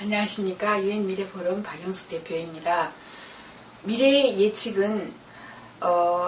안녕하십니까. 유엔미래포럼 박영숙 대표입니다. 미래의 예측은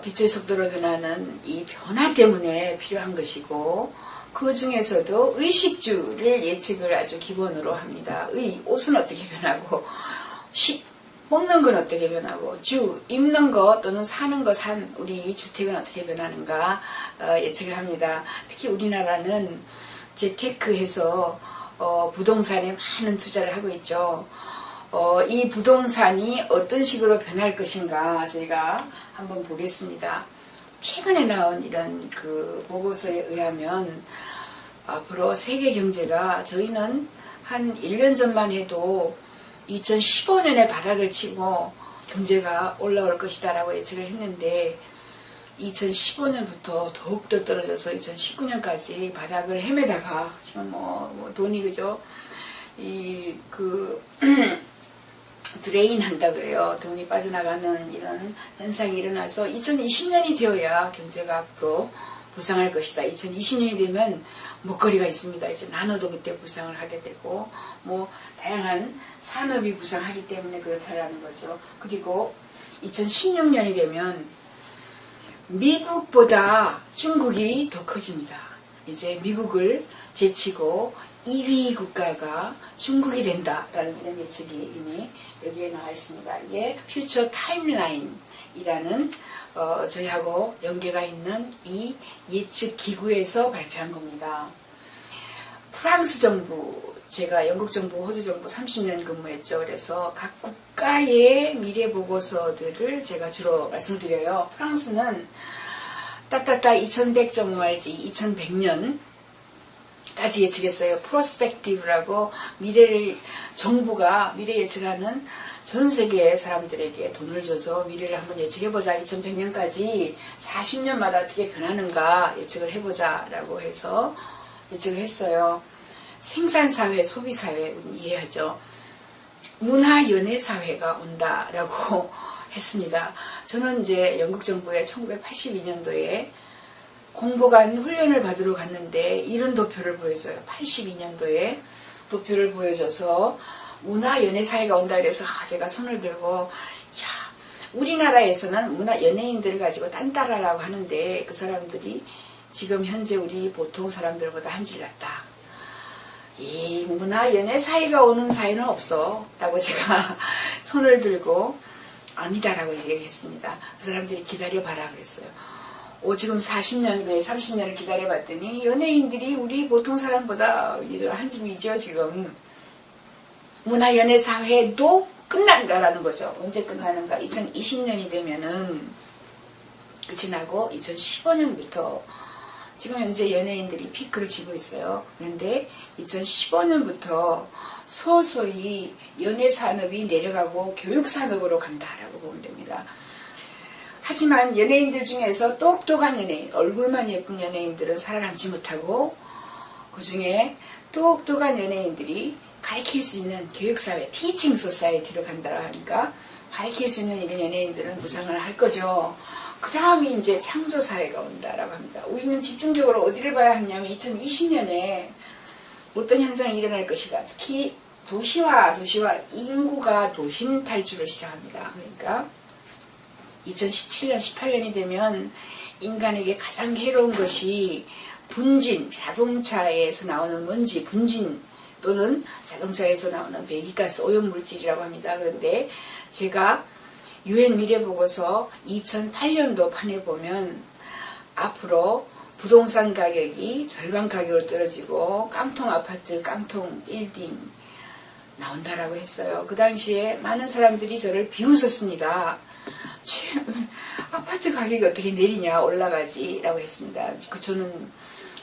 빛의 속도로 변하는 이 변화 때문에 필요한 것이고, 그 중에서도 의식주를 예측을 아주 기본으로 합니다. 옷은 어떻게 변하고, 먹는 건 어떻게 변하고, 입는 것 또는 사는 것, 우리 주택은 어떻게 변하는가 예측을 합니다. 특히 우리나라는 재테크해서 부동산에 많은 투자를 하고 있죠. 이 부동산이 어떤 식으로 변할 것인가 저희가 한번 보겠습니다. 최근에 나온 이런 그 보고서에 의하면 앞으로 세계 경제가 저희는 한 1년 전만 해도 2015년에 바닥을 치고 경제가 올라올 것이다 라고 예측을 했는데 2015년부터 더욱더 떨어져서 2019년까지 바닥을 헤매다가 지금 돈이 그죠? 드레인 한다 그래요. 돈이 빠져나가는 이런 현상이 일어나서 2020년이 되어야 경제가 앞으로 부상할 것이다. 2020년이 되면 먹거리가 있습니다. 이제 나눠도 그때 부상을 하게 되고 다양한 산업이 부상하기 때문에 그렇다라는 거죠. 그리고 2016년이 되면 미국보다 중국이 더 커집니다. 이제 미국을 제치고 1위 국가가 중국이 된다라는 이런 예측이 이미 여기에 나와 있습니다. 이게 퓨처 타임라인이라는 저희하고 연계가 있는 이 예측 기구에서 발표한 겁니다. 프랑스 정부, 제가 영국 정부, 호주 정부 30년 근무했죠. 그래서 각 국가의 미래 보고서들을 제가 주로 말씀을 드려요. 프랑스는 따따따 2100 정말지 2100년까지 예측했어요. 프로스펙티브라고 정부가 미래 예측하는 전 세계 사람들에게 돈을 줘서 미래를 한번 예측해보자. 2100년까지 40년마다 어떻게 변하는가 예측을 해보자 라고 해서 예측을 했어요. 생산사회, 소비사회 이해하죠. 문화연예사회가 온다라고 했습니다. 저는 이제 영국 정부에 1982년도에 공보관 훈련을 받으러 갔는데 이런 도표를 보여줘요. 82년도에 도표를 보여줘서 문화연예사회가 온다 그래서 제가 손을 들고 우리나라에서는 문화연예인들을 가지고 딴따라라고 하는데 그 사람들이 지금 현재 우리 보통 사람들보다 한질 낫다. 이 문화연예 사회가 오는 사회는 없어 라고 제가 손을 들고 아니다라고 얘기했습니다. 그 사람들이 기다려봐라 그랬어요. 지금 40년, 30년을 기다려봤더니 연예인들이 우리 보통 사람보다 한 줌이죠. 지금 문화연예 사회도 끝난다라는 거죠. 언제 끝나는가? 2020년이 되면은 끝이 나고 2015년부터 지금 현재 연예인들이 피크를 치고 있어요. 그런데 2015년부터 서서히 연예산업이 내려가고 교육산업으로 간다라고 보면 됩니다. 하지만 연예인들 중에서 똑똑한 연예인, 얼굴만 예쁜 연예인들은 살아남지 못하고 그 중에 똑똑한 연예인들이 가르칠 수 있는 교육사회, 티칭 소사이티로 간다고 하니까 가르칠 수 있는 이런 연예인들은 부상을 할 거죠. 그 다음이 이제 창조사회가 온다라고 합니다. 우리는 집중적으로 어디를 봐야 하냐면 2020년에 어떤 현상이 일어날 것이다. 특히 도시와 인구가 도심 탈출을 시작합니다. 그러니까 2017년, 18년이 되면 인간에게 가장 해로운 것이 분진, 자동차에서 나오는 먼지, 분진 또는 자동차에서 나오는 배기가스 오염물질이라고 합니다. 그런데 제가 유엔 미래보고서 2008년도 판에 보면 앞으로 부동산 가격이 절반 가격으로 떨어지고 깡통 아파트, 깡통 빌딩 나온다라고 했어요. 그 당시에 많은 사람들이 저를 비웃었습니다. 아파트 가격이 어떻게 내리냐, 올라가지 라고 했습니다. 저는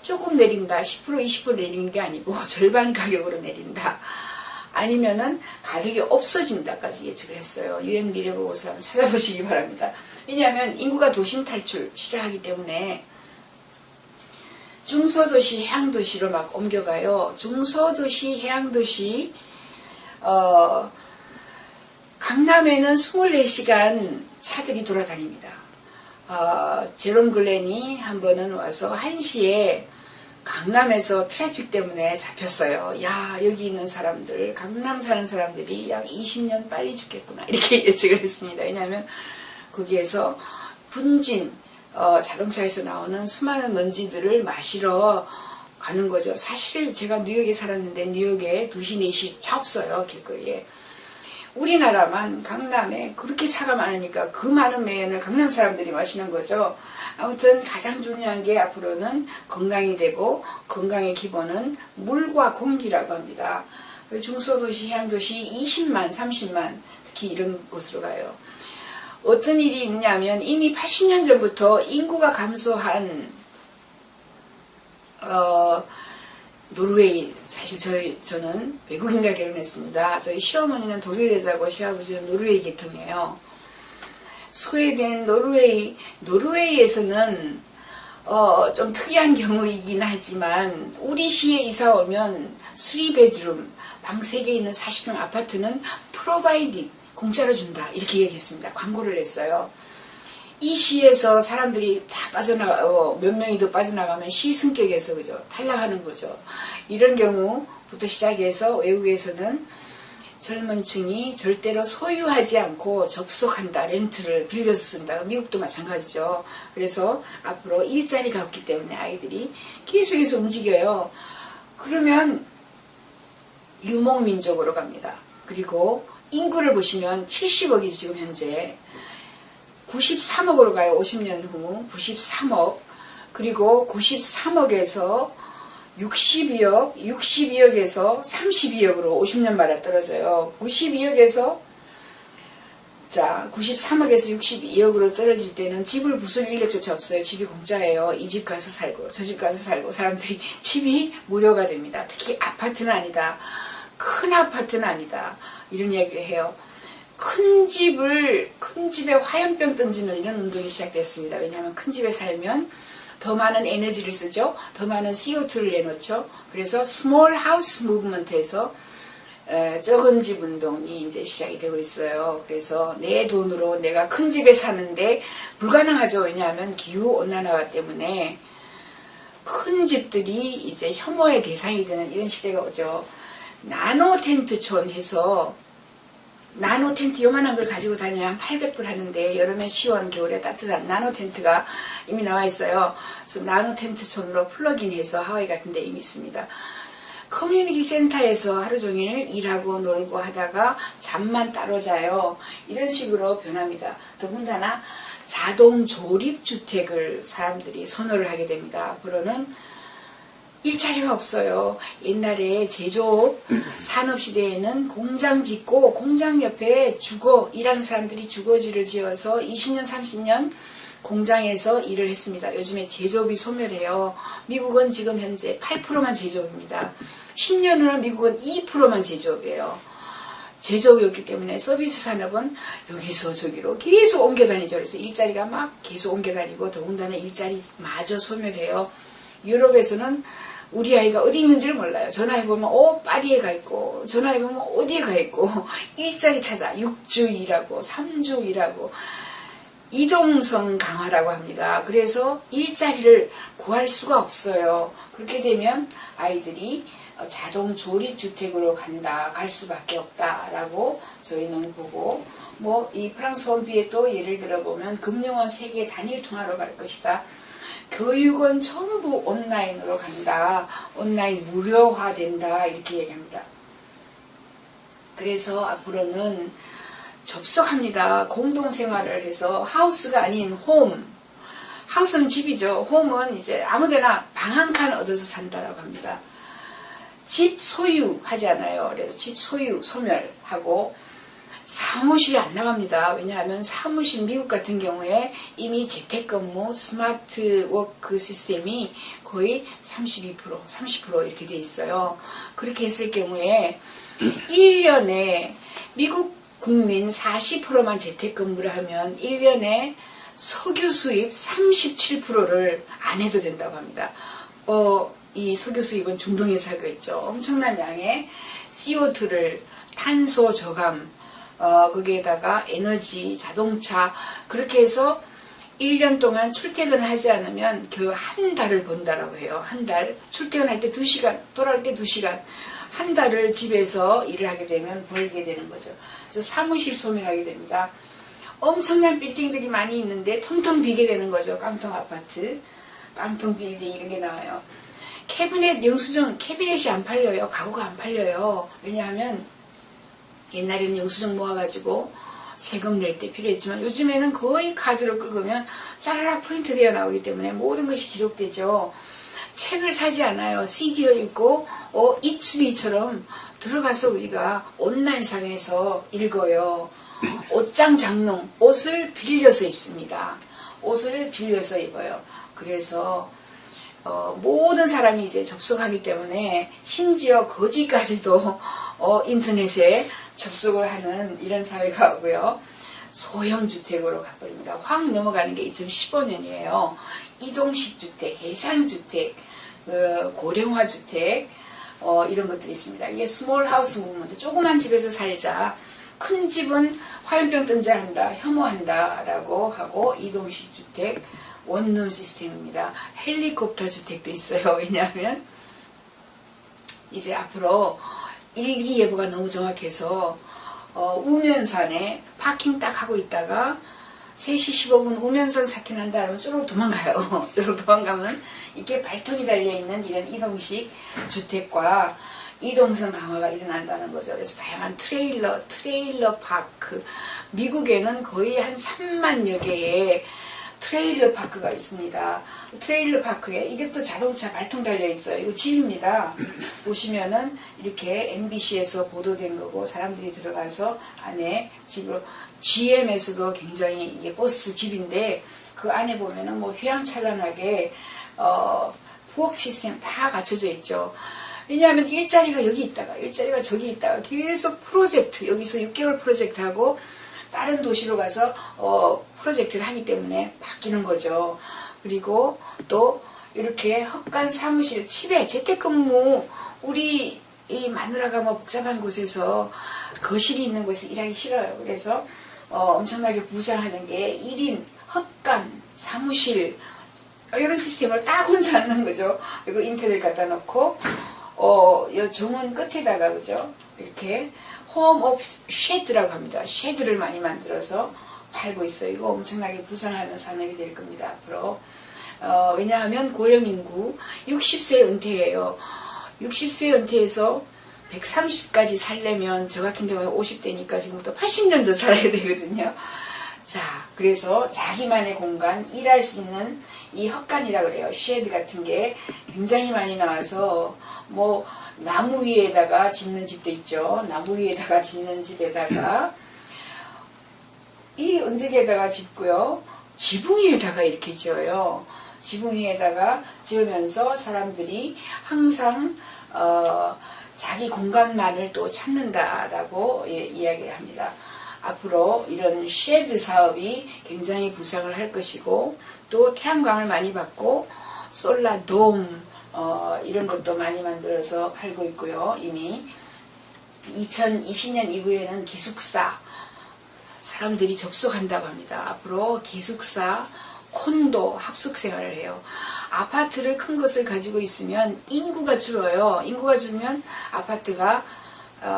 조금 내린다, 10% 20% 내리는 게 아니고 절반 가격으로 내린다. 아니면은 가격이 없어진다까지 예측을 했어요. 유엔 미래보고서 한번 찾아보시기 바랍니다. 왜냐하면 인구가 도심 탈출 시작하기 때문에 중소도시, 해양도시로 막 옮겨가요. 중소도시, 해양도시 강남에는 24시간 차들이 돌아다닙니다. 제롬 글렌이 한 번은 와서 1시에 강남에서 트래픽 때문에 잡혔어요. 야, 여기 있는 사람들, 강남 사는 사람들이 약 20년 빨리 죽겠구나. 이렇게 예측을 했습니다. 왜냐하면 거기에서 분진, 자동차에서 나오는 수많은 먼지들을 마시러 가는 거죠. 사실 제가 뉴욕에 살았는데 뉴욕에 2시, 4시 차 없어요. 길거리에. 우리나라만 강남에 그렇게 차가 많으니까 그 많은 매연을 강남 사람들이 마시는 거죠. 아무튼 가장 중요한 게 앞으로는 건강이 되고 건강의 기본은 물과 공기라고 합니다. 중소도시, 해양도시 20만, 30만 특히 이런 곳으로 가요. 어떤 일이 있느냐 하면 이미 80년 전부터 인구가 감소한 노르웨이, 사실 저는 외국인과 결혼했습니다. 저희 시어머니는 독일 여자고 시아버지는 노르웨이 계통이에요. 스웨덴, 노르웨이에서는 좀 특이한 경우이긴 하지만 우리 시에 이사 오면 3베드룸, 방 3개 있는 40평 아파트는 프로바이딩, 공짜로 준다 이렇게 얘기했습니다. 광고를 냈어요. 이 시에서 사람들이 다 몇 명이 더 빠져나가면 시 승격에서 그죠 탈락하는 거죠. 이런 경우부터 시작해서 외국에서는 젊은 층이 절대로 소유하지 않고 접속한다. 렌트를 빌려서 쓴다. 미국도 마찬가지죠. 그래서 앞으로 일자리가 없기 때문에 아이들이 계속해서 움직여요. 그러면 유목민족으로 갑니다. 그리고 인구를 보시면 70억이 지금 현재 93억으로 가요. 50년 후 93억. 그리고 93억에서 62억에서 32억으로 50년마다 떨어져요. 92억에서 93억에서 62억으로 떨어질 때는 집을 부술 인력조차 없어요. 집이 공짜예요. 이 집 가서 살고 저 집 가서 살고 사람들이 집이 무료가 됩니다. 특히 아파트는 아니다. 큰 아파트는 아니다. 이런 이야기를 해요. 큰 집에 화염병 던지는 이런 운동이 시작됐습니다. 왜냐하면 큰 집에 살면 더 많은 에너지를 쓰죠. 더 많은 CO2를 내놓죠. 그래서 스몰 하우스 무브먼트에서 적은 집 운동이 이제 시작이 되고 있어요. 그래서 내 돈으로 내가 큰 집에 사는데 불가능하죠. 왜냐하면 기후 온난화가 때문에 큰 집들이 이제 혐오의 대상이 되는 이런 시대가 오죠. 나노 텐트촌 해서 나노 텐트 요만한 걸 가지고 다녀야 한 800불 하는데 여름에 시원 겨울에 따뜻한 나노 텐트가 이미 나와 있어요. 그래서 나노 텐트촌으로 플러그인해서 하와이 같은 데 이미 있습니다. 커뮤니티 센터에서 하루 종일 일하고 놀고 하다가 잠만 따로 자요. 이런 식으로 변합니다. 더군다나 자동 조립주택을 사람들이 선호를 하게 됩니다. 앞으로는 일자리가 없어요. 옛날에 제조업 산업시대에는 공장 짓고 공장 옆에 일하는 사람들이 주거지를 지어서 20년 30년 공장에서 일을 했습니다. 요즘에 제조업이 소멸해요. 미국은 지금 현재 8%만 제조업입니다. 10년 후는 미국은 2%만 제조업이에요. 제조업이 없기 때문에 서비스 산업은 여기서 저기로 계속 옮겨 다니죠. 그래서 일자리가 막 계속 옮겨 다니고 더군다나 일자리마저 소멸해요. 유럽에서는 우리 아이가 어디 있는지를 몰라요. 전화해보면 파리에 가 있고 전화해보면 어디에 가 있고 일자리 찾아 6주 일하고 3주 일하고 이동성 강화라고 합니다. 그래서 일자리를 구할 수가 없어요. 그렇게 되면 아이들이 자동 조립주택으로 갈 수밖에 없다라고 저희는 보고 이 프랑스 원피에 또 예를 들어보면 금융원 세계 단일 통화로 갈 것이다. 교육은 전부 온라인으로 간다. 온라인 무료화된다. 이렇게 얘기합니다. 그래서 앞으로는 접속합니다. 공동생활을 해서 하우스가 아닌 홈. 하우스는 집이죠. 홈은 이제 아무데나 방 한 칸 얻어서 산다라고 합니다. 집 소유하지 않아요. 그래서 집 소유 소멸하고 사무실에 안 나갑니다. 왜냐하면 사무실 미국 같은 경우에 이미 재택근무 스마트 워크 시스템이 거의 32%, 30% 이렇게 돼 있어요. 그렇게 했을 경우에 1년에 미국 국민 40%만 재택근무를 하면 1년에 석유 수입 37%를 안 해도 된다고 합니다. 이 석유 수입은 중동에서 하고 있죠. 엄청난 양의 CO2를 탄소 저감 거기에다가 에너지, 자동차 그렇게 해서 1년 동안 출퇴근을 하지 않으면 그 한 달을 번다라고 해요. 한 달. 출퇴근할 때 2시간, 돌아올 때 2시간. 한 달을 집에서 일을 하게 되면 벌게 되는 거죠. 그래서 사무실 소멸하게 됩니다. 엄청난 빌딩들이 많이 있는데 텅텅 비게 되는 거죠. 깡통 아파트, 깡통 빌딩 이런 게 나와요. 캐비넷 영수증, 캐비넷이 안 팔려요. 가구가 안 팔려요. 왜냐하면 옛날에는 영수증 모아가지고 세금 낼 때 필요했지만 요즘에는 거의 카드로 긁으면 짜라락 프린트 되어 나오기 때문에 모든 것이 기록되죠. 책을 사지 않아요. CD로 읽고 이츠비처럼 들어가서 우리가 온라인상에서 읽어요. 옷장 장롱, 옷을 빌려서 입습니다. 옷을 빌려서 입어요. 그래서 모든 사람이 이제 접속하기 때문에 심지어 거지까지도 인터넷에 접속을 하는 이런 사회가 오고요. 소형주택으로 가버립니다. 확 넘어가는 게 2015년이에요. 이동식 주택, 해상주택, 고령화주택 이런 것들이 있습니다. 이게 스몰 하우스 무브먼트, 조그만 집에서 살자, 큰 집은 화염병 던져한다, 혐오한다 라고 하고 이동식 주택, 원룸 시스템입니다. 헬리콥터 주택도 있어요. 왜냐하면 이제 앞으로 일기예보가 너무 정확해서 우면산에 파킹 딱 하고 있다가 3시 15분 우면산 사태 난다 하면 쪼르륵 도망가요. 쪼르륵 도망가면 이게 발통이 달려있는 이런 이동식 주택과 이동성 강화가 일어난다는 거죠. 그래서 다양한 트레일러 파크, 미국에는 거의 한 3만여 개의 트레일러 파크가 있습니다. 트레일러 파크에 이게 또 자동차 발통 달려 있어요. 이거 집입니다. 보시면은 이렇게 MBC에서 보도된 거고 사람들이 들어가서 안에 집으로 GM에서도 굉장히 이게 버스 집인데 그 안에 보면은 뭐 휘황찬란하게 부엌 시스템 다 갖춰져 있죠. 왜냐하면 일자리가 여기 있다가 일자리가 저기 있다가 계속 프로젝트 여기서 6개월 프로젝트하고 다른 도시로 가서 프로젝트를 하기 때문에 바뀌는 거죠. 그리고 또 이렇게 헛간 사무실, 집에 재택근무, 우리 이 마누라가 뭐 복잡한 곳에서 거실이 있는 곳에서 일하기 싫어요. 그래서 엄청나게 부상하는 게 1인 헛간 사무실 이런 시스템을 딱 혼자 하는 거죠. 그리고 인터넷 갖다 놓고 요 정원 끝에다가 그죠? 이렇게 홈 오피스 쉐드라고 합니다. 쉐드를 많이 만들어서 팔고 있어요. 이거 엄청나게 부상하는 산업이 될 겁니다. 앞으로. 왜냐하면 고령인구 60세 은퇴예요. 60세 은퇴해서 130까지 살려면 저 같은 경우에 50대니까 지금부터 80년 더 살아야 되거든요. 자, 그래서 자기만의 공간, 일할 수 있는 이 헛간이라고 그래요. 쉐드 같은 게 굉장히 많이 나와서 뭐 나무 위에다가 짓는 집도 있죠. 나무 위에다가 짓는 집에다가 이 언덕에다가 짓고요. 지붕 위에다가 이렇게 지어요. 지붕 위에다가 지으면서 사람들이 항상 자기 공간만을 또 찾는다라고 이야기를 합니다. 앞으로 이런 쉐드 사업이 굉장히 부상을 할 것이고 또 태양광을 많이 받고 솔라돔 이런 것도 많이 만들어서 팔고 있고요. 이미 2020년 이후에는 기숙사 사람들이 접속한다고 합니다. 앞으로 기숙사, 콘도 합숙생활을 해요. 아파트를 큰 것을 가지고 있으면 인구가 줄어요. 인구가 줄면 아파트가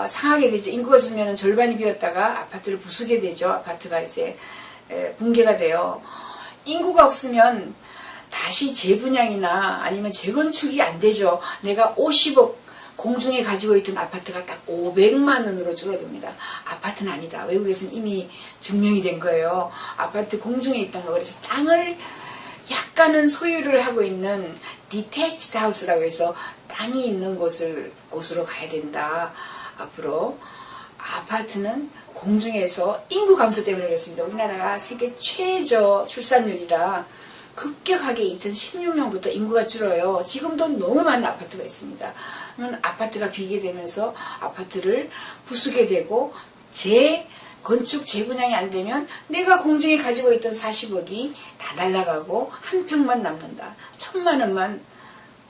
상하게 되죠. 인구가 줄면 절반이 비었다가 아파트를 부수게 되죠. 아파트가 이제 붕괴가 돼요. 인구가 없으면 다시 재분양이나 아니면 재건축이 안 되죠. 내가 50억 공중에 가지고 있던 아파트가 딱 500만 원으로 줄어듭니다. 아파트는 아니다. 외국에서는 이미 증명이 된 거예요. 아파트 공중에 있던 거. 그래서 땅을 약간은 소유를 하고 있는 detached house라고 해서 땅이 있는 곳으로 가야 된다. 앞으로 아파트는 공중에서 인구 감소 때문에 그렇습니다. 우리나라가 세계 최저 출산율이라 급격하게 2016년부터 인구가 줄어요. 지금도 너무 많은 아파트가 있습니다. 그러면 아파트가 비게 되면서 아파트를 부수게 되고 재건축 재분양이 안 되면 내가 공중에 가지고 있던 40억이 다 날아가고 한 평만 남는다. 1,000만 원만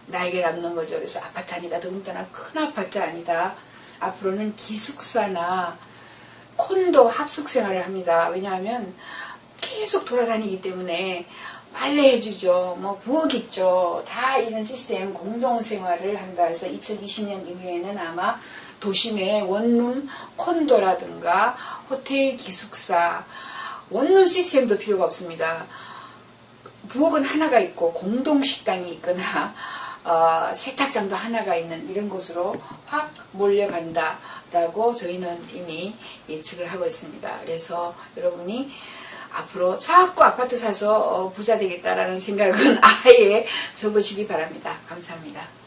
나에게 남는 거죠. 그래서 아파트 아니다. 더군다나 큰 아파트 아니다. 앞으로는 기숙사나 콘도 합숙 생활을 합니다. 왜냐하면 계속 돌아다니기 때문에 빨래해주죠, 뭐 부엌 있죠, 다 이런 시스템 공동생활을 한다 해서 2020년 이후에는 아마 도심의 원룸 콘도라든가 호텔 기숙사 원룸 시스템도 필요가 없습니다. 부엌은 하나가 있고 공동식당이 있거나 세탁장도 하나가 있는 이런 곳으로 확 몰려간다라고 저희는 이미 예측을 하고 있습니다. 그래서 여러분이 앞으로 자꾸 아파트 사서 부자 되겠다라는 생각은 아예 접으시기 바랍니다. 감사합니다.